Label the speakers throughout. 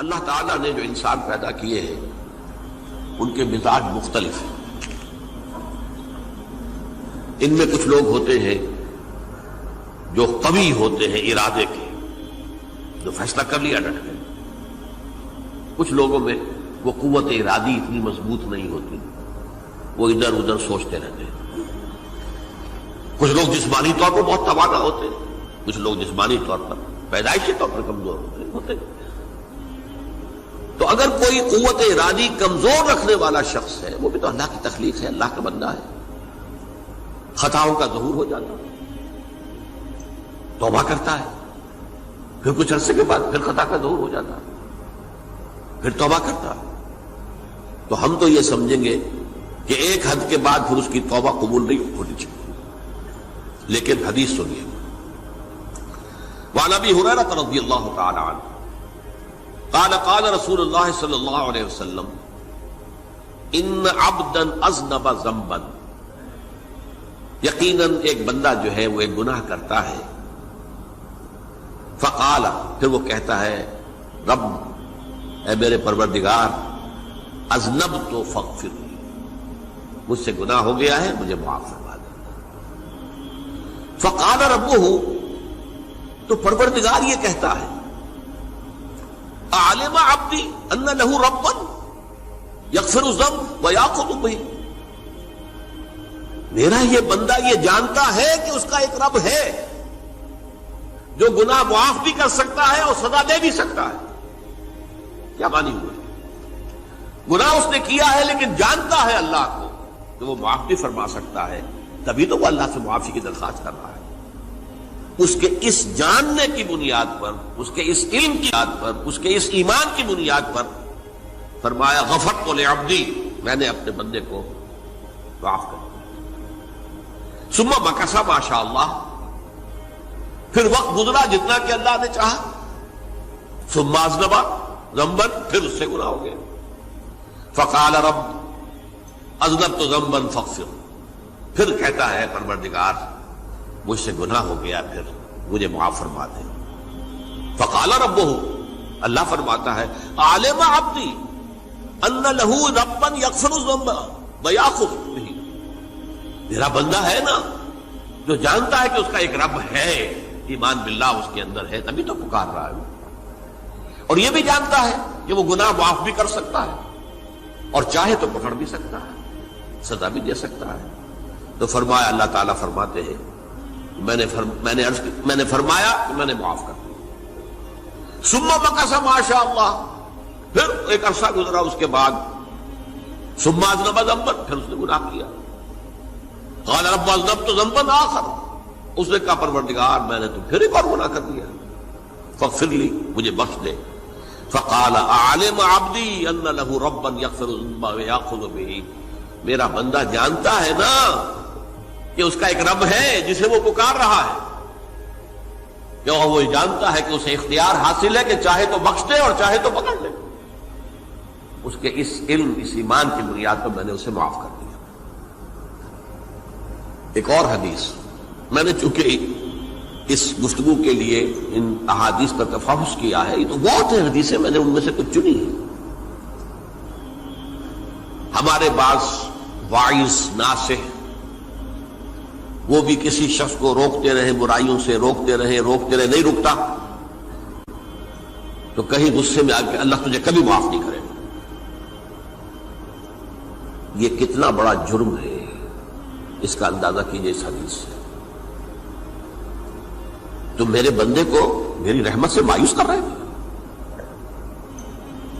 Speaker 1: اللہ تعالیٰ نے جو انسان پیدا کیے ہیں ان کے مزاج مختلف ہیں. ان میں کچھ لوگ ہوتے ہیں جو قوی ہوتے ہیں ارادے کے، جو فیصلہ کر لیا ڈٹ گئے. کچھ لوگوں میں وہ قوت ارادی اتنی مضبوط نہیں ہوتی، وہ ادھر ادھر سوچتے رہتے ہیں. کچھ لوگ جسمانی طور پر بہت توانا ہوتے ہیں، کچھ لوگ جسمانی طور پر پیدائشی طور پر کمزور ہوتے ہیں. تو اگر کوئی قوت ارادی کمزور رکھنے والا شخص ہے، وہ بھی تو اللہ کی تخلیق ہے، اللہ کا بندہ ہے، خطاؤں کا ظہور ہو جاتا ہے، توبہ کرتا ہے، پھر کچھ عرصے کے بعد پھر خطا کا ظہور ہو جاتا ہے، پھر توبہ کرتا ہے. تو ہم تو یہ سمجھیں گے کہ ایک حد کے بعد پھر اس کی توبہ قبول نہیں ہونی چاہیے. لیکن حدیث سنیے. وعن ابی ہریرہ رضی اللہ تعالی عنہ قال قال رسول اللہ صلی اللہ علیہ وسلم ان عبدا اذنب ذنبا، یقیناً ایک بندہ جو ہے وہ ایک گناہ کرتا ہے. فقال، پھر وہ کہتا ہے رب، اے میرے پروردگار، اذنبت فاغفر لی، مجھ سے گناہ ہو گیا ہے، مجھے معاف فرما دے. فقال ربہ، تو پروردگار یہ کہتا ہے اعلم عبدی ان لہ ربا یغفر الذنب ویأخذ بہ، میرا یہ بندہ یہ جانتا ہے کہ اس کا ایک رب ہے جو گناہ معاف بھی کر سکتا ہے اور سزا دے بھی سکتا ہے. کیا مانی ہوئے؟ گناہ اس نے کیا ہے لیکن جانتا ہے اللہ کو کہ وہ معاف بھی فرما سکتا ہے، تبھی تو وہ اللہ سے معافی کی درخواست کر رہا ہے. اس کے اس جاننے کی بنیاد پر، اس کے اس علم کی بنیاد پر، اس کے اس ایمان کی بنیاد پر فرمایا غفرت لعبدی، میں نے اپنے بندے کو معاف کر دیا. ثم مکث ما شاء اللہ، پھر وقت گزرا جتنا کہ اللہ نے چاہا. ثم اذنب ذنبا، پھر اس سے گناہ ہو گیا. فقال رب اذنبت ذنبا فاغفر، پھر کہتا ہے پروردگار مجھ سے گناہ ہو گیا، پھر مجھے معاف فرما دے. فقال ربہ، اللہ فرماتا ہے عالم عبدی ان لہ ربا یغفر الذنب ویأخذ بہ، میرا بندہ ہے نا جو جانتا ہے کہ اس کا ایک رب ہے، ایمان باللہ اس کے اندر ہے، تبھی تو پکار رہا ہے. اور یہ بھی جانتا ہے کہ وہ گناہ معاف بھی کر سکتا ہے اور چاہے تو پکڑ بھی سکتا ہے، سزا بھی دے سکتا ہے. تو فرمایا، اللہ تعالیٰ فرماتے ہیں میں نے فرمایا کہ میں نے معاف کر دیا. ثم مکث ما شاء اللہ، پھر ایک عرصہ گزرا اس کے بعد. ثم اذنب ذنبا، پھر اس نے گناہ کیا. قال رب اذنبت ذنبا آخر، اس نے کہا پروردگار میں نے تو پھر ایک اور گناہ کر دیا، فاغفر لی، مجھے بخش دے. فقال اعلم عبدی ان لہ ربا یغفر الذنب ویأخذ بہ، میرا بندہ جانتا ہے نا کہ اس کا ایک رب ہے جسے وہ پکار رہا ہے، کہ وہ جانتا ہے کہ اسے اختیار حاصل ہے کہ چاہے تو بخش دے اور چاہے تو پکڑ لے. اس کے اس علم، اس ایمان کی بنیاد پر میں نے اسے معاف کر دیا. ایک اور حدیث، میں نے چونکہ اس گفتگو کے لیے ان احادیث کا تفحص کیا ہے، یہ تو بہت ہیں حدیثیں، میں نے ان میں سے کچھ چنی ہیں. ہمارے بعض واعظ ناصح وہ بھی کسی شخص کو روکتے رہے، برائیوں سے روکتے رہے، نہیں رکتا، تو کہیں غصے میں آ کے اللہ تجھے کبھی معاف نہیں کرے گا. یہ کتنا بڑا جرم ہے، اس کا اندازہ کیجئے اس حدیث سے. تو میرے بندے کو میری رحمت سے مایوس کر رہے ہیں،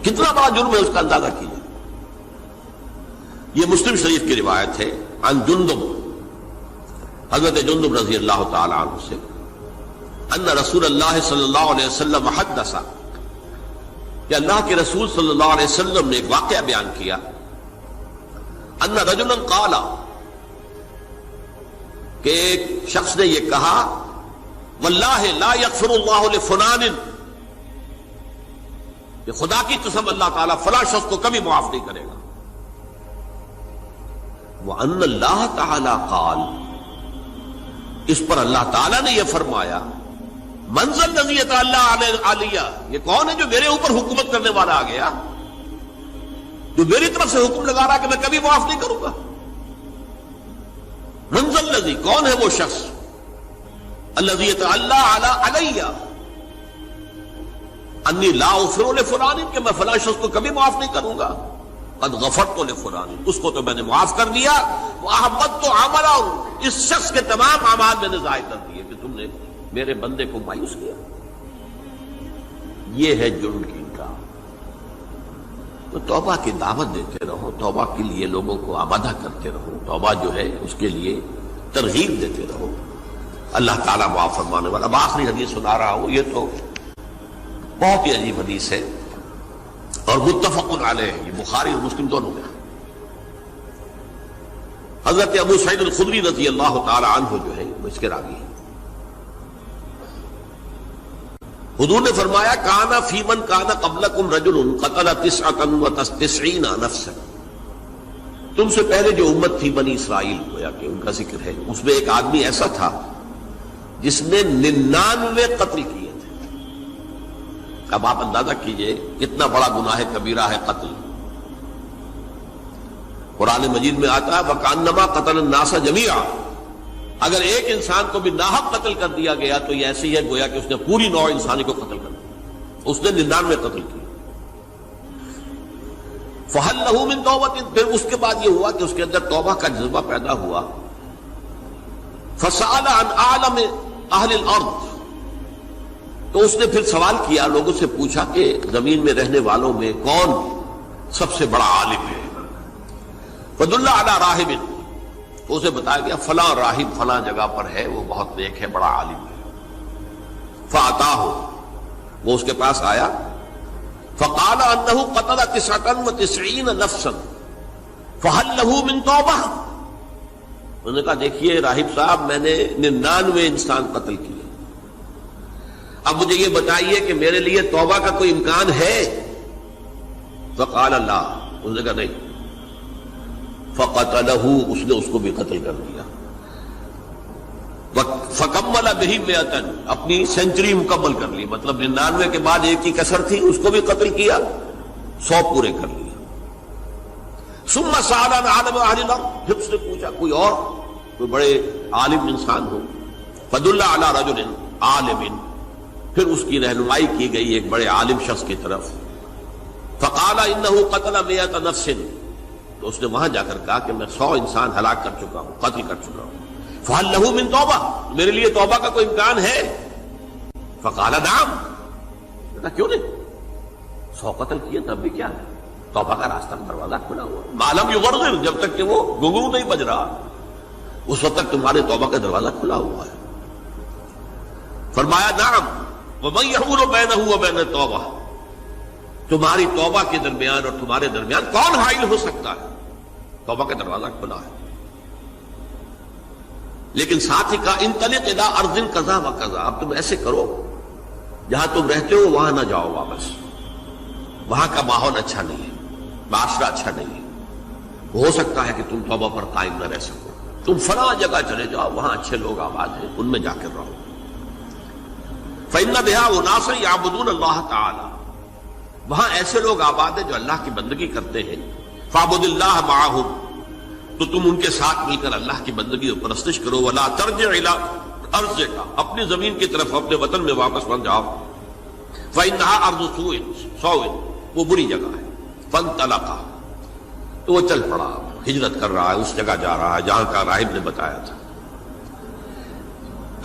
Speaker 1: کتنا بڑا جرم ہے اس کا اندازہ کیجئے. یہ مسلم شریف کی روایت ہے عن جندب، حضرت جندب رضی اللہ تعالی عنہ سے، ان رسول اللہ صلی اللہ علیہ وسلم حدث، کہ اللہ کے رسول صلی اللہ علیہ وسلم نے ایک واقعہ بیان کیا. ان رجلا قال، کہ ایک شخص نے یہ کہا واللہ لا یغفر اللہ لفلان، کہ خدا کی قسم اللہ تعالیٰ فلاں شخص کو کبھی معاف نہیں کرے گا. وَأَنَّ اللَّهَ تَعَالَى قَالَ، اس پر اللہ تعالیٰ نے یہ فرمایا منزل الذی یتعلی علیہ، یہ کون ہے جو میرے اوپر حکومت کرنے والا آ گیا، جو میری طرف سے حکم لگا رہا کہ میں کبھی معاف نہیں کروں گا؟ منزل الذی، کون ہے وہ شخص، الذی یتعلی علیہ انی لا اغفر لفلان، کہ میں فلاں شخص کو کبھی معاف نہیں کروں گا، قد غفرت لفلان، اس کو تو میں نے معاف کر دیا، واحبطت عملہ، اس شخص کے تمام اعمال میں نے ضائع کر دیے کہ تم نے میرے بندے کو مایوس کیا۔ یہ ہے جرم کی انکار۔ تو توبہ کی دعوت دیتے رہو، توبہ کے لیے لوگوں کو آمادہ کرتے رہو، توبہ جو ہے اس کے لیے ترغیب دیتے رہو، اللہ تعالیٰ معاف فرمانے والا۔ اب آخری حدیث سنا رہا ہوں، یہ تو بہت ہی عجیب حدیث ہے اور متفق علیہ، یہ بخاری اور مسلم دونوں میں۔ حضرت ابو سعید الخدری رضی اللہ تعالی عنہ جو ہے وہ اس کے راوی ہیں۔ حضور نے فرمایا کانا فی من کانا قبلکم رجل قتل 99 نفسا، تم سے پہلے جو امت تھی بنی اسرائیل، گویا کہ ان کا ذکر ہے، اس میں ایک آدمی ایسا تھا جس نے 99 قتل کیے تھے۔ اب آپ اندازہ کیجئے کتنا بڑا گناہ کبیرہ ہے قتل۔ قرآن مجید میں آتا ہے وَكَأَنَّمَا قَتَلَ النَّاسَ جَمِيعًا، اگر ایک انسان کو بھی ناحق قتل کر دیا گیا تو یہ ایسی ہے گویا کہ اس نے پوری نوع انسانی کو قتل کر دیا، اس نے 99 قتل کیے۔ فَهَلْ لَهُ مِن تَوْبَةٍ، پھر اس کے بعد یہ ہوا کہ اس کے اندر توبہ کا جذبہ پیدا ہوا۔ فَسَأَلَ عَنْ أَعْلَمِ أَهْلِ الْأَرْضِ، تو اس نے پھر سوال کیا، لوگوں سے پوچھا کہ زمین میں رہنے والوں میں کون سب سے بڑا عالم ہے۔ فَدُلَّ عَلَى رَاهِبٍ، تو اسے بتایا گیا فلاں راہب فلاں جگہ پر ہے، وہ بہت نیک ہے، بڑا عالم ہے۔ فَأَتَاهُ، وہ اس کے پاس آیا، فَقَالَ أَنَّهُ قَتَلَ 99 نَفْسًا فَهَلْ لَهُ مِن تَوْبَةٍ، انہوں نے کہا دیکھیے راہب صاحب، میں نے 99 انسان قتل کیے، اب مجھے یہ بتائیے کہ میرے لیے توبہ کا کوئی امکان ہے؟ فقال لا، انہوں نے کہا نہیں۔ فقتلہ، اس نے اس کو بھی قتل کر دیا۔ فکمل بہ 100، اپنی سینچری مکمل کر لی، مطلب 99 کے بعد ایک کی کسر تھی، اس کو بھی قتل کیا، 100 پورے کر لیا۔ ثم سأل عن عالم اہل الارض، پھر اس نے پوچھا کوئی اور کوئی بڑے عالم انسان ہو۔ فدل علی رجل عالم، پھر اس کی رہنمائی کی گئی ایک بڑے عالم شخص کی طرف۔ فقال انه قتل 100 نفس، تو اس نے وہاں جا کر کہا کہ میں 100 انسان ہلاک کر چکا ہوں، قتل کر چکا ہوں۔ فهل له من توبہ، میرے لیے توبہ کا کوئی امکان ہے؟ فقال نعم، کیوں نہیں، 100 قتل کیے تب بھی کیا ہے، توبہ کا راستہ دروازہ کھلا ہوا، معلوم یغرغر، جب تک کہ وہ گھنگرو نہیں بج رہا اس وقت تک تمہارے توبہ کا دروازہ کھلا ہوا ہے۔ فرمایا نعم، ومن يحول بينه وبين التوبہ، تمہاری توبہ کے درمیان اور تمہارے درمیان کون حائل ہو سکتا ہے، توبہ کا دروازہ کھلا ہے۔ لیکن ساتھ ہی کہا انطلق الى ارض کذا و کذا، اب تم ایسے کرو جہاں تم رہتے ہو وہاں نہ جاؤ واپس، وہاں کا ماحول اچھا نہیں ہے، معاشرہ اچھا نہیں ہے، ہو سکتا ہے کہ تم توبہ پر قائم نہ رہ سکو، تم فلاں جگہ چلے جاؤ، وہاں اچھے لوگ آباد ہیں، ان میں جا کر رہو۔ فإن بها أناس يعبدون اللہ تعالی، وہاں ایسے لوگ آباد ہیں جو اللہ کی بندگی کرتے ہیں۔ فاعبد اللہ معهم، تو تم ان کے ساتھ مل کر اللہ کی بندگی اور پرستش کرو۔ ولا ترجع الى ارضک، اپنی زمین کی طرف اپنے وطن میں واپس پلٹ جاؤ۔ فإنها ارض سوء، وہ بری جگہ ہے۔ فانطلق، تو وہ چل پڑا، ہجرت کر رہا ہے، اس جگہ جا رہا ہے جہاں کا راہب نے بتایا تھا۔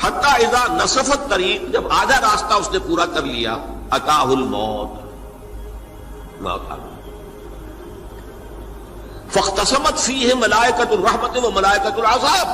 Speaker 1: حتی اذا نصف الطریق، جب آدھا راستہ اس نے پورا کر لیا، اتاہ الموت، موت آ گئی۔ فاختصمت فیہ ملائکۃ الرحمت و ملائکۃ العذاب،